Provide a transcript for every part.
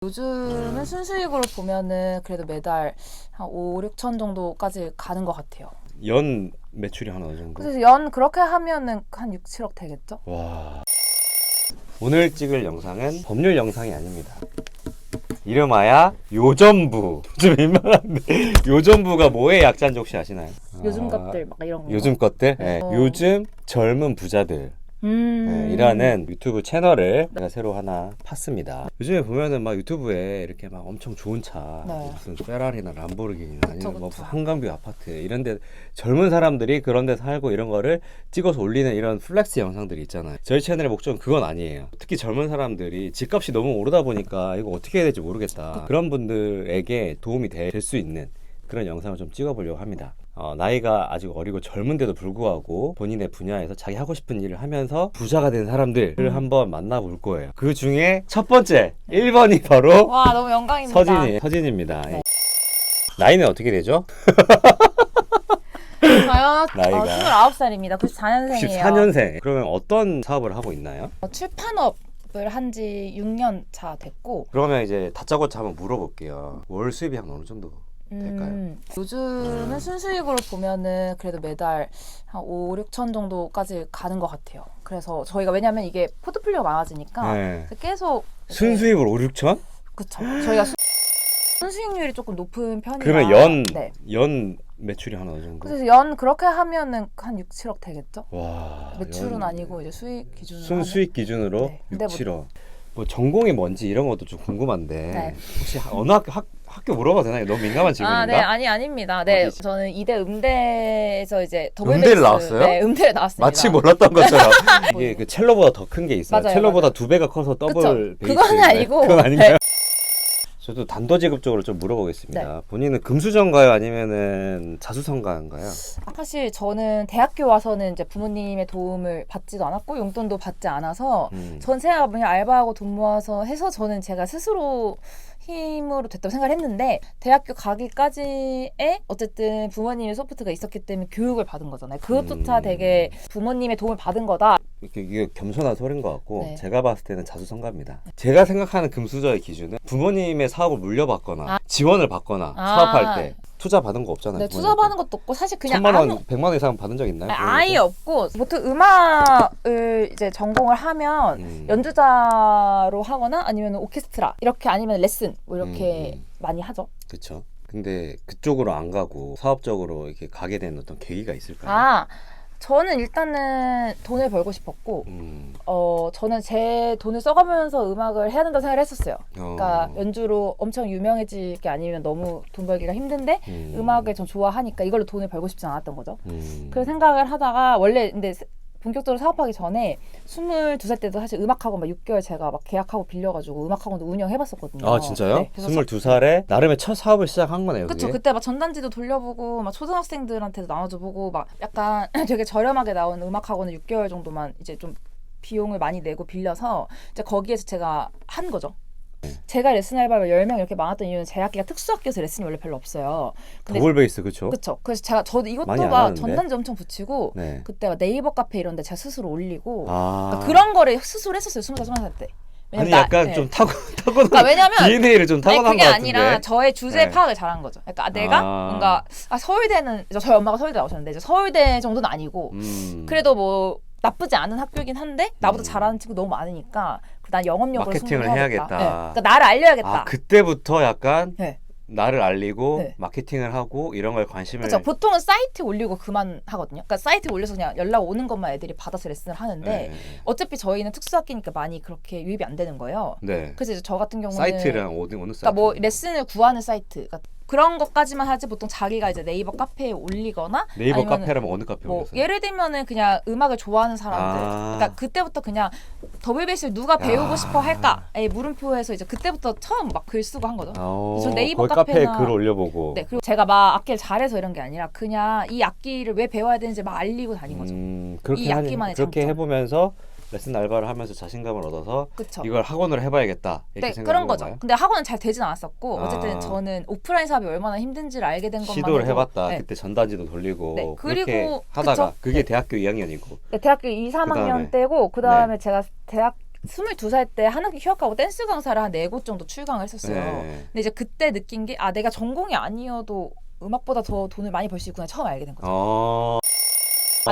요즘은 순수익으로 보면은 그래도 매달 한 5, 6천 정도까지 가는 것 같아요. 연 매출이 한 어느 정도? 그래서 연 그렇게 하면은 한 6, 7억 되겠죠? 와. 오늘 찍을 영상은 법률 영상이 아닙니다. 이름하야 요전부. 좀 민망한데 요전부가 뭐의 약자인지 혹시 아시나요? 요즘 것들 막 이런 거. 요즘 것들? 네. 요즘 젊은 부자들 네, 이라는 유튜브 채널을 제가 새로 하나 팠습니다. 요즘에 보면은 막 유튜브에 이렇게 막 엄청 좋은 차, 네. 무슨 페라리나 람보르기니나 아니면 뭐 그쵸. 한강뷰 아파트 이런데 젊은 사람들이 그런 데 살고 이런 거를 찍어서 올리는 이런 플렉스 영상들이 있잖아요. 저희 채널의 목적은 그건 아니에요. 특히 젊은 사람들이 집값이 너무 오르다 보니까 이거 어떻게 해야 될지 모르겠다. 그런 분들에게 도움이 될 수 있는 그런 영상을 좀 찍어보려고 합니다. 나이가 아직 어리고 젊은데도 불구하고 본인의 분야에서 자기 하고 싶은 일을 하면서 부자가 된 사람들을 한번 만나볼 거예요. 그 중에 첫 번째 1번이 바로 와, 너무 영광입니다. 서진입니다. 네. 나이는 어떻게 되죠? 저요? 나이가 29살입니다. 94년생이에요. 94년생. 그러면 어떤 사업을 하고 있나요? 출판업을 한 지 6년 차 됐고 그러면 이제 다짜고짜 한번 물어볼게요. 월 수입이 한 어느 정도 될까요? 요즘은 순수익으로 보면은 그래도 매달 한 5, 6천 정도까지 가는 것 같아요. 그래서 저희가 왜냐면 이게 포트폴리오가 많아지니까 네. 계속 순수입을 5, 6천? 그쵸. 저희가 순수익률이 조금 높은 편이라 그러면 네. 연 매출이 한 어느 정도? 그래서 연 그렇게 하면은 한 6, 7억 되겠죠? 와, 매출은 아니고 이제 수익 기준으로 순수익 기준으로 네. 6, 근데 7억. 뭐 전공이 뭔지 이런 것도 좀 궁금한데 네. 혹시 어느 학교 물어봐도 되나요? 너무 민감한 질문인가? 네, 아닙니다. 네, 어디지? 저는 이대 음대에서 이제 음대를 나왔어요? 네, 음대를 나왔습니다. 마치 몰랐던 것처럼 이게 그 첼로보다 더 큰 게 있어요. 맞아요, 첼로보다 맞아요. 두 배가 커서 더블 베이스. 그건 아니고. 그건 아닌가요? 네. 저도 단도직입적으로 좀 물어보겠습니다. 네. 본인은 금수저인가요? 아니면은 자수성가인가요? 사실 저는 대학교 와서는 이제 부모님의 도움을 받지도 않았고 용돈도 받지 않아서 전 제가 그냥 알바하고 돈 모아서 해서 저는 제가 스스로 힘으로 됐다고 생각을 했는데 대학교 가기까지에 어쨌든 부모님의 소프트가 있었기 때문에 교육을 받은 거잖아요. 그것조차 되게 부모님의 도움을 받은 거다. 이게 겸손한 소리인 것 같고 네. 제가 봤을 때는 자수성가입니다. 제가 생각하는 금수저의 기준은 부모님의 사업을 물려받거나 지원을 받거나 사업할 때 투자 받은 거 없잖아요. 네, 투자 받은 것도 없고 사실 그냥 1,000만 원, 100만 원 이상 받은 적 있나요? 아예 없고 보통 음악을 이제 전공을 하면 연주자로 하거나 아니면 오케스트라 이렇게 아니면 레슨 뭐 이렇게 많이 하죠. 그렇죠. 근데 그쪽으로 안 가고 사업적으로 이렇게 가게 된 어떤 계기가 있을까요? 저는 일단은 돈을 벌고 싶었고 저는 제 돈을 써가면서 음악을 해야 된다고 생각을 했었어요. 그러니까 연주로 엄청 유명해질 게 아니면 너무 돈 벌기가 힘든데 음악을 전 좋아하니까 이걸로 돈을 벌고 싶지 않았던 거죠. 그런 생각을 하다가 원래 근데 본격적으로 사업하기 전에 22살 때도 사실 음악학원 막 6개월 제가 막 계약하고 빌려가지고 음악학원도 운영해봤었거든요. 아 진짜요? 네, 22살에 나름의 첫 사업을 시작한 거네요. 그쵸. 그게? 그때 막 전단지도 돌려보고 막 초등학생들한테도 나눠줘보고 막 약간 되게 저렴하게 나온 음악학원을 6개월 정도만 이제 좀 비용을 많이 내고 빌려서 이제 거기에서 제가 한 거죠. 제가 레슨 알바를 10명 이렇게 많았던 이유는 제 학기가 특수학교여서 레슨이 원래 별로 없어요. 근데 더블 베이스 그쵸? 그쵸. 그래서 저도 이것도 많이 안 막 하는데? 전단지 엄청 붙이고 네. 그때 막 네이버 카페 이런 데 제가 스스로 올리고 아. 그러니까 그런 거를 스스로 했었어요. 20살 때. 아니 약간 좀 타고난 그러니까 왜냐면 DNA를 좀 타고난 그게 것 같은데. 아니라 저의 주제 네. 파악을 잘한 거죠. 그러니까 내가 뭔가 서울대는 저희 엄마가 서울대 나오셨는데 이제 서울대 정도는 아니고 그래도 뭐 나쁘지 않은 학교긴 한데 나보다 잘하는 친구 너무 많으니까 난 영업력으로 마케팅을 승부해야겠다. 해야겠다. 네. 그러니까 나를 알려야겠다. 그때부터 약간 네. 나를 알리고 네. 마케팅을 하고 이런 걸 관심을. 그렇죠. 보통은 사이트에 올리고 그만 하거든요. 그러니까 사이트에 올려서 그냥 연락 오는 것만 애들이 받아서 레슨을 하는데 네. 어차피 저희는 특수학기니까 많이 그렇게 유입이 안 되는 거예요. 네. 그래서 이제 저 같은 경우는 사이트랑 어느 사이트? 그러니까 뭐 레슨을 구하는 사이트 그런 것까지만 하지 보통 자기가 이제 네이버 카페에 올리거나 네이버 아니면은 카페라면 어느 카페 뭐 올렸어요? 예를 들면은 그냥 음악을 좋아하는 사람들 그러니까 그때부터 그냥 더블 베이스를 누가 배우고 싶어 할까에 물음표에서 이제 그때부터 처음 막 글 쓰고 한 거죠. 저 네이버 거기 카페에 카페나 글 올려보고. 네 그리고 제가 막 악기를 잘해서 이런 게 아니라 그냥 이 악기를 왜 배워야 되는지 막 알리고 다닌 거죠. 이 악기만의 그렇게 장점. 해보면서 레슨 알바를 하면서 자신감을 얻어서 그쵸. 이걸 학원으로 해봐야겠다 이렇게 네, 생각한 그런 거죠. 건가요? 근데 학원은 잘 되진 않았었고 어쨌든 저는 오프라인 사업이 얼마나 힘든지를 알게 된 것만 시도를 해도, 해봤다. 네. 그때 전단지도 돌리고 네, 그렇게 그리고 하다가 그쵸? 그게 네. 대학교 2학년이고 네, 대학교 2, 3학년 그다음에? 때고 그 다음에 제가 대학 22살 때 한 학기 휴학하고 댄스 강사를 한 4곳 정도 출강을 했었어요. 네. 근데 이제 그때 느낀 게 내가 전공이 아니어도 음악보다 더 돈을 많이 벌 수 있구나 처음 알게 된 거죠.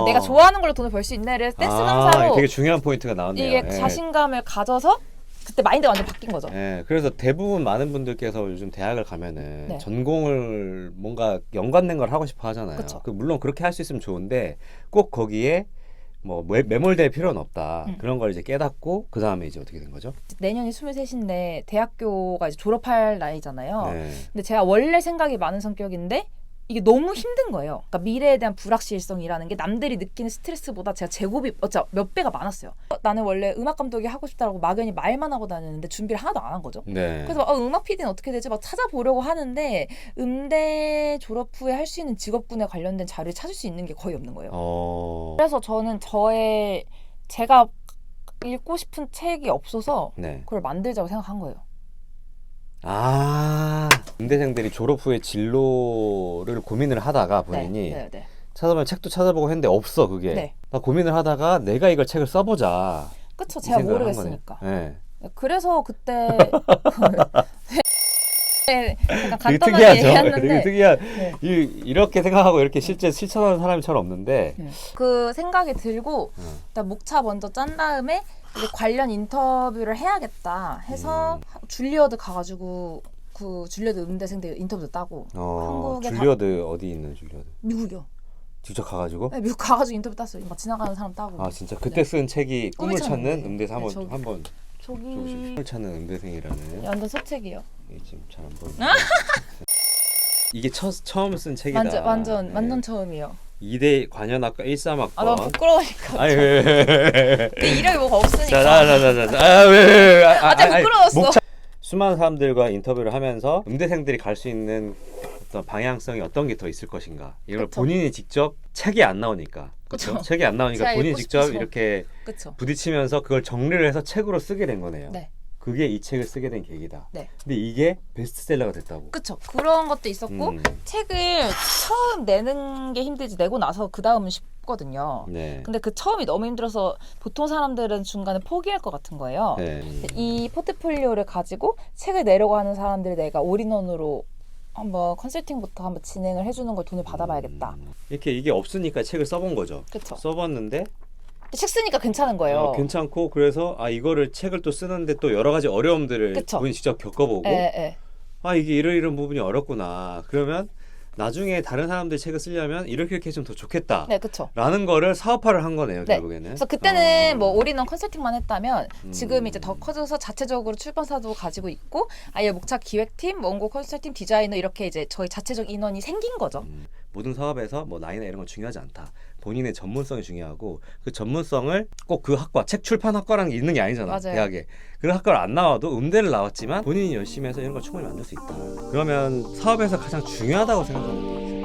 내가 좋아하는 걸로 돈을 벌 수 있네를 댄스 강사로 되게 중요한 포인트가 나왔네요. 이게 자신감을 가져서 그때 마인드가 완전 바뀐 거죠. 그래서 대부분 많은 분들께서 요즘 대학을 가면은 네. 전공을 뭔가 연관된 걸 하고 싶어 하잖아요. 그쵸. 물론 그렇게 할 수 있으면 좋은데 꼭 거기에 뭐 매몰될 필요는 없다. 그런 걸 이제 깨닫고 그 다음에 이제 어떻게 된 거죠? 내년이 23인데 대학교가 이제 졸업할 나이잖아요. 네. 근데 제가 원래 생각이 많은 성격인데 이게 너무 힘든 거예요. 그러니까 미래에 대한 불확실성이라는 게 남들이 느끼는 스트레스보다 제가 제곱이 몇 배가 많았어요. 나는 원래 음악 감독이 하고 싶다라고 막연히 말만 하고 다녔는데 준비를 하나도 안 한 거죠. 네. 그래서 음악 PD는 어떻게 되지? 막 찾아보려고 하는데 음대 졸업 후에 할 수 있는 직업군에 관련된 자료를 찾을 수 있는 게 거의 없는 거예요. 그래서 저는 제가 읽고 싶은 책이 없어서 네. 그걸 만들자고 생각한 거예요. 음대생들이 졸업 후에 진로를 고민을 하다가 본인이 네. 찾아보면 책도 찾아보고 했는데 없어 그게. 네. 나 고민을 하다가 내가 이걸 책을 써보자. 그쵸? 이 제가 생각을 한 모르겠으니까. 거네. 네. 그래서 그때 약간 되게 간단하게 특이하죠. 얘기했는데 되게 특이한. 네. 이렇게 생각하고 이렇게 실제 실천하는 사람이 잘 없는데. 그 생각이 들고 일단 목차 먼저 짠 다음에 이제 관련 인터뷰를 해야겠다 해서 줄리어드 가가지고 그 줄리어드 음대생들 인터뷰도 따고 한국에 줄리어드 어디 있는 줄리어드? 미국이요. 직접 가가지고? 네, 미국 가가지고 인터뷰 땄어요. 막 지나가는 사람 따고. 진짜 그때 쓴 책이 꿈을 찾는 음대생 네, 한번 저기 꿈을 찾는 음대생이라는. 완전 서책이요. 이게 지금 잘 안 보이네. 이게 처음 쓴 책이다. 완전 처음이요. 2대 관현악과 13학번. 너무 부끄러우니까. 아니 왜. 이력이 뭐가 없으니까. 자자자자자. 부끄러웠어. 수많은 사람들과 인터뷰를 하면서 음대생들이 갈 수 있는 어떤 방향성이 어떤 게 더 있을 것인가. 이걸 그쵸. 본인이 직접 책이 안 나오니까. 그쵸. 책이 안 나오니까 본인이 직접 싶어서. 이렇게 그쵸. 부딪히면서 그걸 정리를 해서 책으로 쓰게 된 거네요. 네. 그게 이 책을 쓰게 된 계기다. 네. 근데 이게 베스트셀러가 됐다고. 그쵸. 그런 것도 있었고 책을 처음 내는 게 힘들지 내고 나서 그 다음은 쉽거든요. 네. 근데 그 처음이 너무 힘들어서 보통 사람들은 중간에 포기할 것 같은 거예요. 네. 이 포트폴리오를 가지고 책을 내려고 하는 사람들이 내가 올인원으로 한번 컨설팅부터 한번 진행을 해주는 걸 돈을 받아봐야겠다. 이렇게 이게 없으니까 책을 써본 거죠. 그쵸. 써봤는데 책 쓰니까 괜찮은 거예요. 괜찮고 그래서 이거를 책을 또 쓰는데 또 여러 가지 어려움들을 그쵸. 본인이 직접 겪어보고 이게 이런 부분이 어렵구나. 그러면 나중에 다른 사람들 책을 쓰려면 이렇게 했으면 더 좋겠다. 네, 그쵸. 라는 거를 사업화를 한 거네요, 네. 결국에는. 그래서 그때는 뭐 올인원 컨설팅만 했다면 지금 이제 더 커져서 자체적으로 출판사도 가지고 있고 아예 목차 기획팀, 원고 컨설팅, 디자이너 이렇게 이제 저희 자체적 인원이 생긴 거죠. 모든 사업에서 뭐 나이나 이런 건 중요하지 않다. 본인의 전문성이 중요하고 그 전문성을 꼭 그 학과, 책 출판 학과라는 게 있는 게 아니잖아. 맞아요. 대학에. 그 학과를 안 나와도 음대를 나왔지만 본인이 열심히 해서 이런 걸 충분히 만들 수 있다. 그러면 사업에서 가장 중요하다고 생각하는 게